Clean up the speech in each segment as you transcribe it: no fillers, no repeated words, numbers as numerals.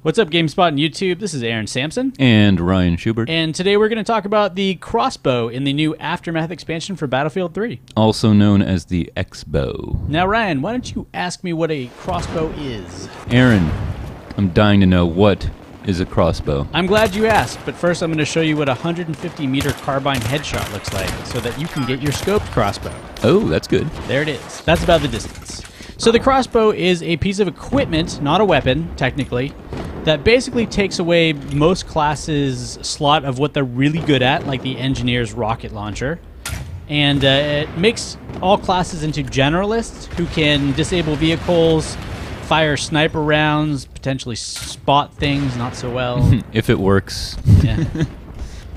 What's up, GameSpot and YouTube? This is Aaron Sampson. And Ryan Schubert. And today we're going to talk about the Crossbow in the new Aftermath expansion for Battlefield 3. Also known as the X-Bow. Now, Ryan, why don't you ask me what a crossbow is? Aaron, I'm dying to know, what is a crossbow? I'm glad you asked, but first I'm going to show you what a 150-meter carbine headshot looks like so that you can get your scoped crossbow. Oh, that's good. There it is. That's about the distance. So the crossbow is a piece of equipment, not a weapon, technically, that basically takes away most classes' slot of what they're really good at, like the engineer's rocket launcher. And it makes all classes into generalists who can disable vehicles, fire sniper rounds, potentially spot things not so well. If it works. Yeah.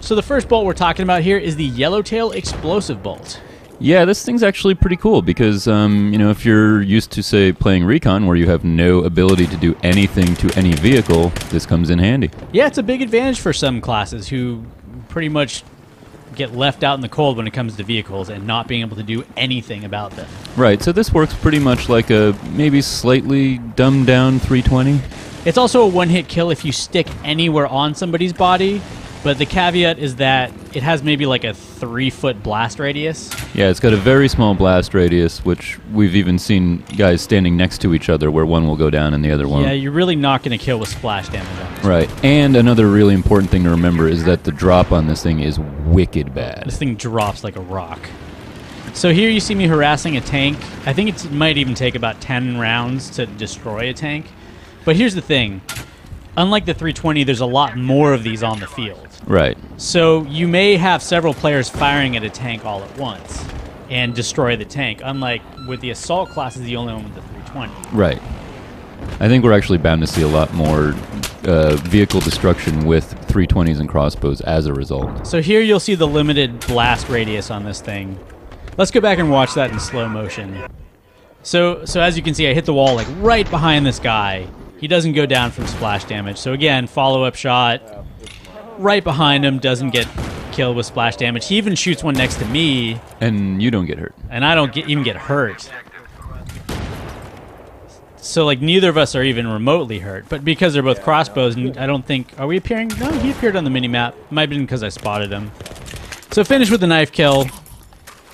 So the first bolt we're talking about here is the Yellowtail explosive bolt. Yeah, this thing's actually pretty cool because, you know, if you're used to, say, playing Recon where you have no ability to do anything to any vehicle, this comes in handy. Yeah, it's a big advantage for some classes who pretty much get left out in the cold when it comes to vehicles and not being able to do anything about them. Right, so this works pretty much like a maybe slightly dumbed down 320. It's also a one-hit kill if you stick anywhere on somebody's body, but the caveat is that it has maybe like a 3-foot blast radius. Yeah, it's got a very small blast radius, which we've even seen guys standing next to each other where one will go down and the other won't. Yeah, you're really not going to kill with splash damage on this. Right, and another really important thing to remember is that the drop on this thing is wicked bad. This thing drops like a rock. So here you see me harassing a tank. I think it might even take about 10 rounds to destroy a tank. But here's the thing. Unlike the 320, there's a lot more of these on the field. Right. So you may have several players firing at a tank all at once and destroy the tank, unlike with the assault class is the only one with the 320. Right. I think we're actually bound to see a lot more vehicle destruction with 320s and crossbows as a result. So here you'll see the limited blast radius on this thing. Let's go back and watch that in slow motion. So as you can see, I hit the wall like right behind this guy. He doesn't go down from splash damage. So again, follow-up shot right behind him, doesn't get killed with splash damage. He even shoots one next to me. And you don't get hurt. And I don't even get hurt. So like neither of us are even remotely hurt. But because they're both crossbows, I don't think... Are we appearing? No, he appeared on the minimap. Might have been because I spotted him. So finish with the knife kill.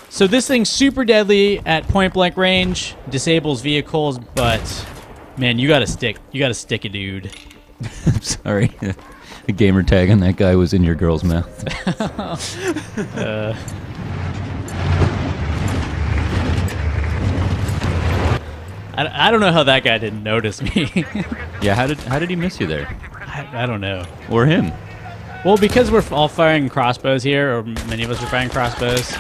So this thing's super deadly at point-blank range, disables vehicles, but... Man, you gotta stick a dude. I'm sorry. The gamer tag on that guy was in your girl's mouth. I don't know how that guy didn't notice me. Yeah, how did he miss you there? I don't know. Or him? Well, because we're all firing crossbows here, or many of us are firing crossbows.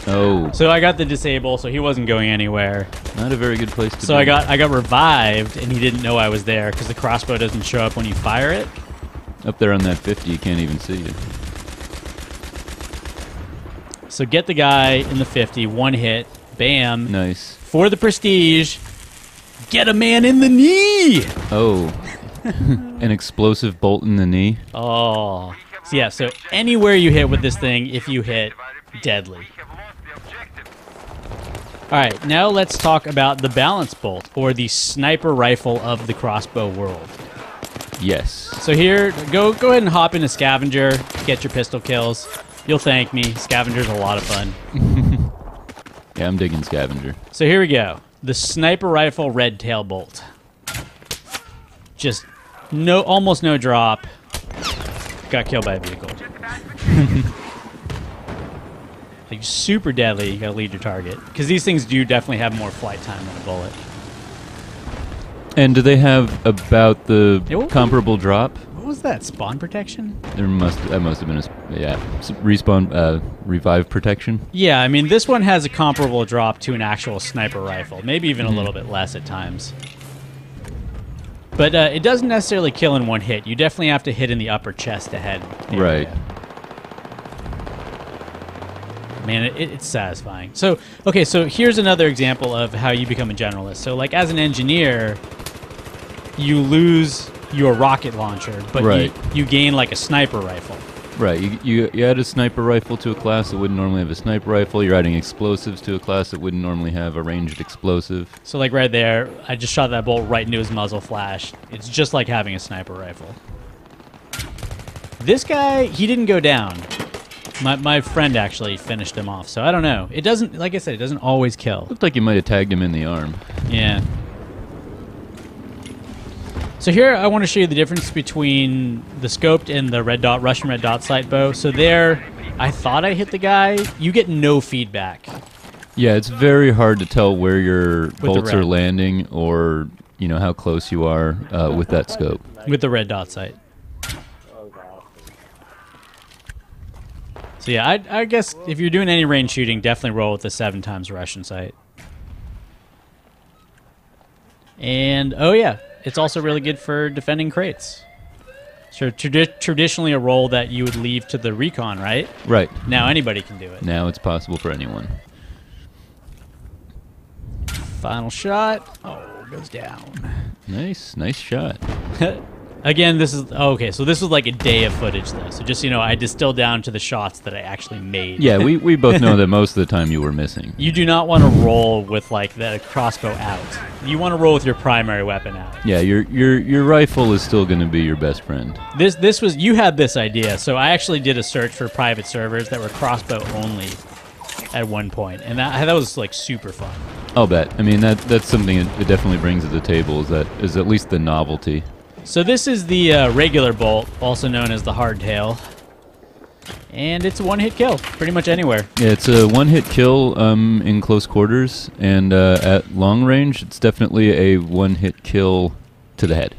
Oh. So I got the disable, so he wasn't going anywhere. Not a very good place to be. So I got revived, and he didn't know I was there because the crossbow doesn't show up when you fire it. Up there on that 50, you can't even see you. So get the guy in the 50, one hit, bam. Nice. For the prestige, get a man in the knee! Oh. An explosive bolt in the knee? Oh. So yeah, so anywhere you hit with this thing, if you hit, deadly. Alright, now let's talk about the balance bolt, or the sniper rifle of the crossbow world. Yes. So here, go ahead and hop into Scavenger, get your pistol kills. You'll thank me. Scavenger's a lot of fun. Yeah, I'm digging Scavenger. So here we go. The sniper rifle red tail bolt. Just almost no drop. Got killed by a vehicle. Like super deadly. You gotta lead your target because these things do definitely have more flight time than a bullet. And do they have about the comparable drop? What was that? Spawn protection? That must have been respawn revive protection. Yeah, I mean this one has a comparable drop to an actual sniper rifle, maybe even a little bit less at times. But it doesn't necessarily kill in one hit. You definitely have to hit in the upper chest ahead. Right. Man, it's satisfying. So, okay, so here's another example of how you become a generalist. So, like, as an engineer, you lose your rocket launcher, but you gain, like, a sniper rifle. Right, you add a sniper rifle to a class that wouldn't normally have a sniper rifle. You're adding explosives to a class that wouldn't normally have a ranged explosive. So like right there, I just shot that bolt right into his muzzle flash. It's just like having a sniper rifle. This guy, he didn't go down. My friend actually finished him off, so I don't know. It doesn't, like I said, it doesn't always kill. Looked like you might have tagged him in the arm. Yeah. So here I want to show you the difference between the scoped and the red dot, Russian red dot sight bow. So there, I thought I hit the guy. You get no feedback. Yeah, it's very hard to tell where your With bolts are landing or, you know, how close you are with that scope. With the red dot sight. So yeah, I guess if you're doing any range shooting, definitely roll with the 7x Russian sight. And, oh yeah, it's also really good for defending crates. So traditionally a role that you would leave to the recon, right? Right. Now anybody can do it. Now it's possible for anyone. Final shot. Oh, goes down. Nice shot. Again, this is... Oh, okay, so this was like a day of footage, though. So just, you know, I distilled down to the shots that I actually made. Yeah, we both know that most of the time you were missing. You do not want to roll with, like, the crossbow out. You want to roll with your primary weapon out. Yeah, your rifle is still going to be your best friend. This was... You had this idea, so I actually did a search for private servers that were crossbow only at one point, and that was, like, super fun. I'll bet. I mean, that's something it definitely brings to the table, is at least the novelty. So this is the regular bolt, also known as the hardtail, and it's a one-hit kill, pretty much anywhere. Yeah, it's a one-hit kill in close quarters, and at long range, it's definitely a one-hit kill to the head.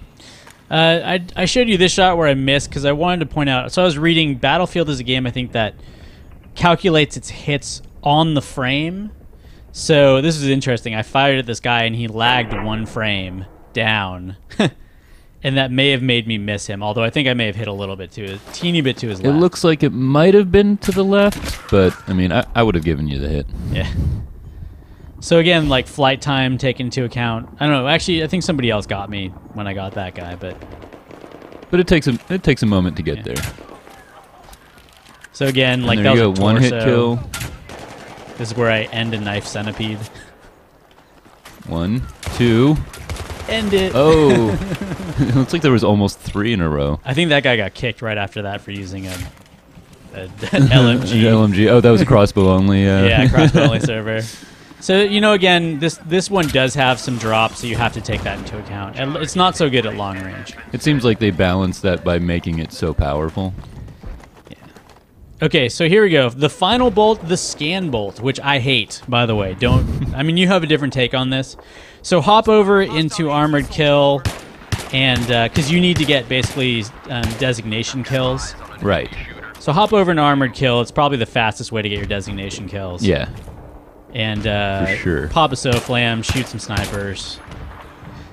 I showed you this shot where I missed because I wanted to point out. So I was reading Battlefield is a game I think that calculates its hits on the frame. So this is interesting. I fired at this guy and he lagged one frame down. And that may have made me miss him, although I think I may have hit a little bit a teeny bit to his left. It looks like it might have been to the left, but, I mean, I would have given you the hit. Yeah. So again, like flight time taken into account. I don't know, actually, I think somebody else got me when I got that guy, but... But it takes a moment to get there. So again, and like there that you was go, a torso. one-hit kill. This is where I end a knife centipede. 1, 2... End it. Oh, it looks like there was almost 3 in a row. I think that guy got kicked right after that for using a LMG. LMG. Oh, that was a crossbow only. Yeah, crossbow only server. So, you know, again, this one does have some drops, so you have to take that into account. And it's not so good at long range. It seems like they balanced that by making it so powerful. Yeah. Okay, so here we go. The final bolt, the scan bolt, which I hate, by the way. I mean, you have a different take on this. So hop over into Armored Kill, and because you need to get basically designation kills. Right. So hop over into Armored Kill. It's probably the fastest way to get your designation kills. Yeah. And for sure. Pop a SOFLAM, shoot some snipers.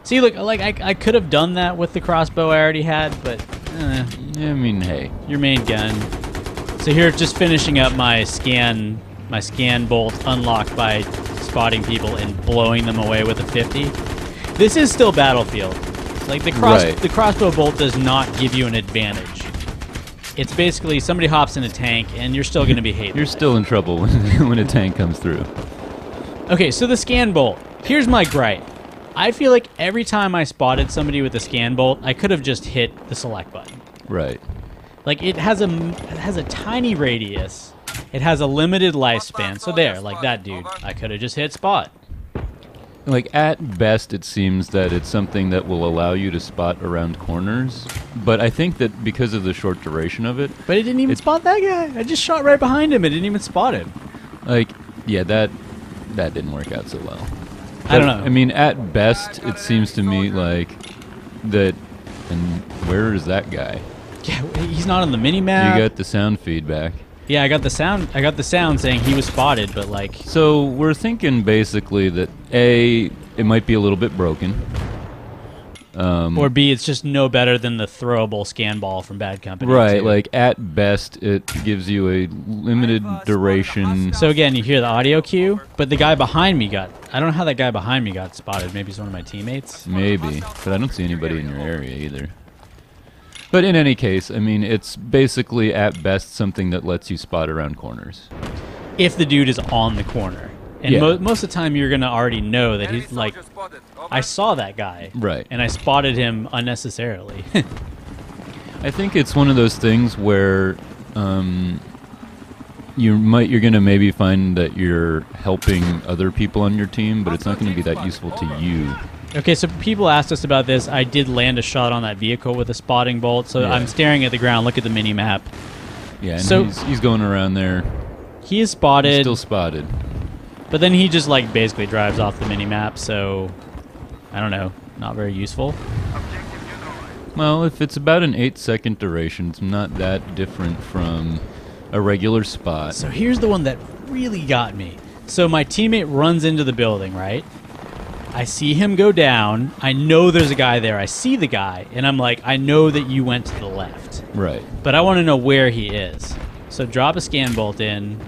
See, look, like I could have done that with the crossbow I already had, but I mean, hey, your main gun. So here, just finishing up my scan bolt unlocked by spotting people and blowing them away with a 50. This is still Battlefield. Like the crossbow bolt does not give you an advantage. It's basically somebody hops in a tank and you're still going to be hated. You're still in trouble when a tank comes through. Okay, so the scan bolt. Here's my gripe. I feel like every time I spotted somebody with a scan bolt, I could have just hit the select button. Right. Like it has a tiny radius. It has a limited lifespan. So there, like that dude, I could have just hit spot. Like at best, it seems that it's something that will allow you to spot around corners. But I think that because of the short duration of it, but it didn't even spot that guy. I just shot right behind him. It didn't even spot him. Like, yeah, that didn't work out so well. But, I don't know. I mean, at best, it seems to me like that. And where is that guy? Yeah, he's not on the mini-map. You got the sound feedback. Yeah, I got the sound saying he was spotted, but like... So we're thinking basically that A, it might be a little bit broken. Or B, it's just no better than the throwable scan ball from Bad Company. Right, too. like at best it gives you a limited duration. So again, you hear the audio cue, but the guy behind me I don't know how that guy behind me got spotted. Maybe he's one of my teammates? Maybe, but I don't see anybody in your area either. But in any case, I mean, it's basically at best something that lets you spot around corners. If the dude is on the corner. And Yeah. most of the time you're going to already know that he's like, I saw that guy. Right. And I spotted him unnecessarily. I think it's one of those things where you're going to maybe find that you're helping other people on your team, but it's not going to be that useful to you. Okay, so people asked us about this. I did land a shot on that vehicle with a spotting bolt, so Yeah. I'm staring at the ground. Look at the mini map. Yeah, and So- he's going around there. He is spotted, He's still spotted. but then he just like basically drives off the mini map. So I don't know, not very useful. Well, if it's about an 8-second duration, it's not that different from a regular spot. So here's the one that really got me. So my teammate runs into the building, right? I see him go down. I know there's a guy there. I see the guy, and I'm like, I know that you went to the left, Right. but I want to know where he is. So drop a scan bolt in,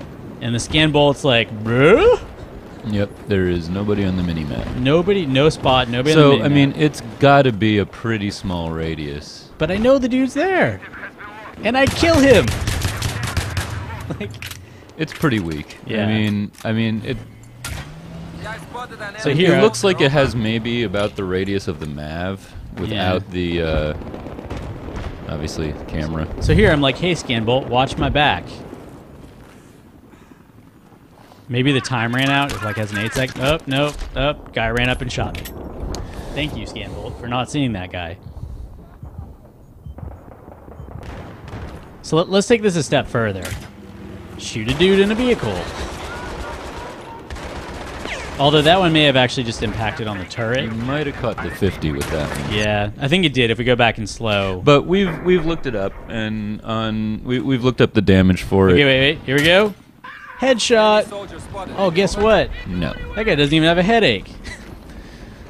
and the scan bolt's like, bruh? Yep, there is nobody on the mini-map. Nobody, no spot, nobody on the So, mini I mean, map. it's got to be a pretty small radius. But I know the dude's there, and I kill him. Like, It's pretty weak. Yeah. I mean, it. so here It looks like it has maybe about the radius of the MAV without the, obviously, camera. So here I'm like, hey, scan bolt, watch my back. Maybe the time ran out. It like has an 8-second. Oh, no. Oh, guy ran up and shot me. Thank you, scan bolt, for not seeing that guy. So let's take this a step further. Shoot a dude in a vehicle. Although that one may have actually just impacted on the You turret. might have caught the 50 with that one. Yeah, I think it did if we go back in slow. But we've looked it up, and we've looked up the damage for Okay, it. wait. Here we go. Headshot. Oh, guess what? No. That guy doesn't even have a headache.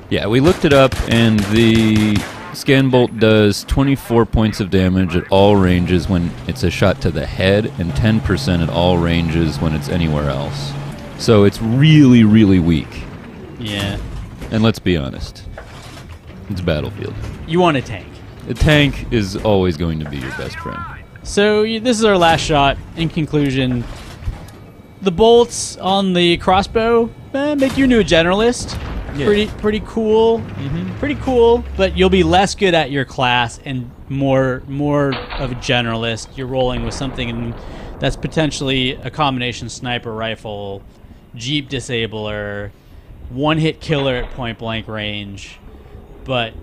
Yeah, we looked it up, and the scan bolt does 24 points of damage at all ranges when it's a shot to the head, and 10% at all ranges when it's anywhere else. So it's really, really weak. Yeah. And let's be honest, it's Battlefield. You want a tank. A tank is always going to be your best friend. So this is our last shot. In conclusion, the bolts on the crossbow make you into a generalist. Yeah. Pretty cool. Pretty cool, but you'll be less good at your class and more of a generalist. You're rolling with something that's potentially a combination sniper rifle, Jeep disabler, one-hit killer at point-blank range, but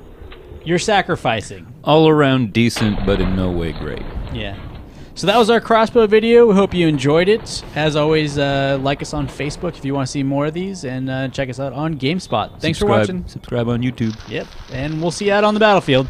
you're sacrificing. All around decent, but in no way great. Yeah. So that was our crossbow video. We hope you enjoyed it. As always, like us on Facebook if you want to see more of these, and check us out on GameSpot. Thanks for watching. Subscribe on YouTube. Yep. And we'll see you out on the battlefield.